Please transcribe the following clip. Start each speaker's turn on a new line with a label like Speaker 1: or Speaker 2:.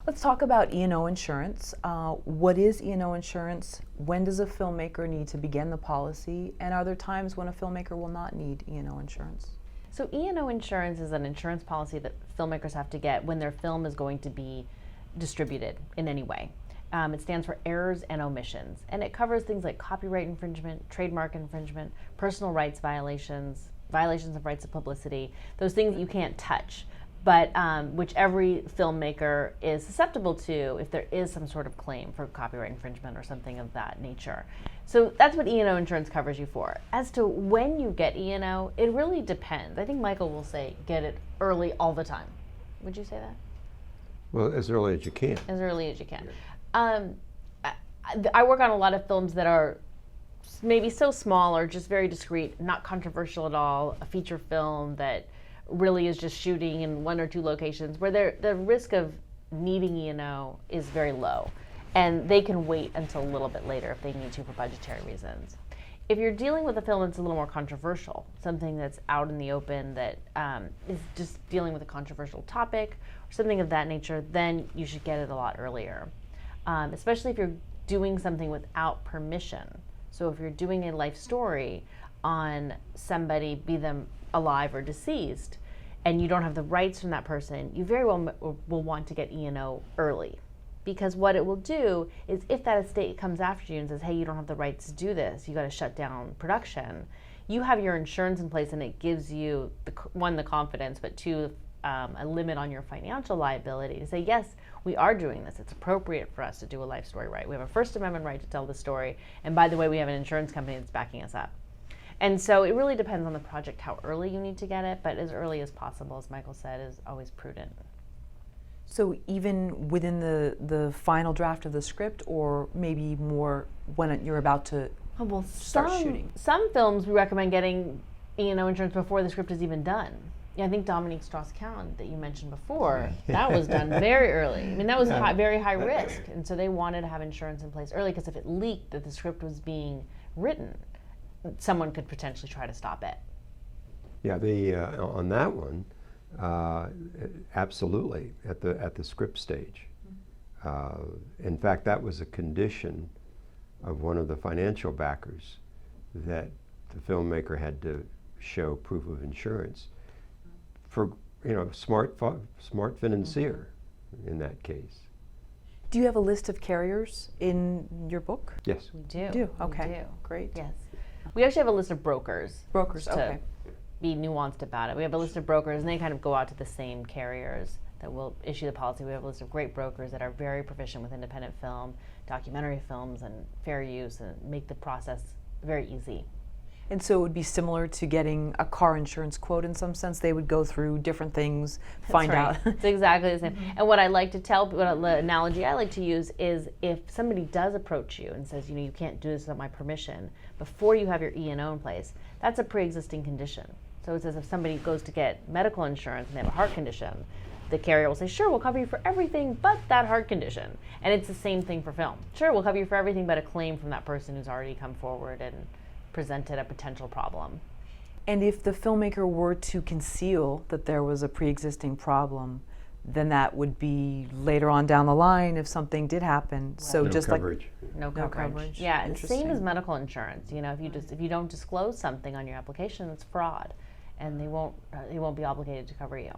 Speaker 1: Let's talk about E&O insurance. What is E&O insurance? When does a filmmaker need to begin the policy? And are there times when a filmmaker will not need E&O insurance?
Speaker 2: So E&O insurance is an insurance policy that filmmakers have to get when their film is going to be distributed in any way. It stands for errors and omissions, and it covers things like copyright infringement, trademark infringement, personal rights violations, violations of rights of publicity, those things that you can't touch, but which every filmmaker is susceptible to if there is some sort of claim for copyright infringement or something of that nature. So that's what E&O insurance covers you for. As to when you get E&O, it really depends. I think Michael will say get it early all the time. Would you say that?
Speaker 3: Well, as early as you can.
Speaker 2: As early as you can. I work on a lot of films that are maybe so small or just very discreet, not controversial at all, a feature film that really is just shooting in 1 or 2 locations where the risk of needing E&O is very low, and they can wait until a little bit later if they need to for budgetary reasons. If you're dealing with a film that's a little more controversial, something that's out in the open that is just dealing with a controversial topic or something of that nature, then you should get it a lot earlier, especially if you're doing something without permission. So if you're doing a life story on somebody, be them alive or deceased, and you don't have the rights from that person, you very well will want to get E&O early. Because what it will do is if that estate comes after you and says, hey, you don't have the rights to do this, you got to shut down production, you have your insurance in place, and it gives you, one, the confidence, but two, a limit on your financial liability to say, yes, we are doing this. It's appropriate for us to do a life story right. We have a First Amendment right to tell the story, and by the way, we have an insurance company that's backing us up. And so it really depends on the project how early you need to get it, but as early as possible, as Michael said, is always prudent.
Speaker 1: So even within the final draft of the script, or maybe more when you're about to start shooting?
Speaker 2: Some films we recommend getting E&O insurance before the script is even done. Yeah, I think Dominique Strauss-Kahn that you mentioned before, that was done very early. I mean, that was very high risk, and so they wanted to have insurance in place early because if it leaked that the script was being written, someone could potentially try to stop it.
Speaker 3: Yeah, on that one, absolutely at the script stage. In fact, that was a condition of one of the financial backers, that the filmmaker had to show proof of insurance for smart financier in that case.
Speaker 1: Do you have a list of carriers in your book?
Speaker 3: Yes.
Speaker 2: We do.
Speaker 1: Do? Okay.
Speaker 2: We do.
Speaker 1: Great.
Speaker 2: Yes. We actually have a list of brokers.
Speaker 1: Brokers,
Speaker 2: just to
Speaker 1: okay.
Speaker 2: be nuanced about it. We have a list of brokers, and they kind of go out to the same carriers that will issue the policy. We have a list of great brokers that are very proficient with independent film, documentary films, and fair use, and make the process very easy.
Speaker 1: And so it would be similar to getting a car insurance quote in some sense. They would go through different things, find out.
Speaker 2: It's exactly the same. And what I like to tell, the analogy I like to use is if somebody does approach you and says, you can't do this without my permission, before you have your E&O in place, that's a pre-existing condition. So it's as if somebody goes to get medical insurance and they have a heart condition, the carrier will say, sure, we'll cover you for everything but that heart condition. And it's the same thing for film. Sure, we'll cover you for everything but a claim from that person who's already come forward and presented a potential problem.
Speaker 1: And if the filmmaker were to conceal that there was a pre-existing problem, then that would be later on down the line if something did happen. Right. So
Speaker 3: no
Speaker 1: just
Speaker 3: coverage.
Speaker 2: No coverage. Yeah, and same as medical insurance. If you don't disclose something on your application, it's fraud, and they won't be obligated to cover you.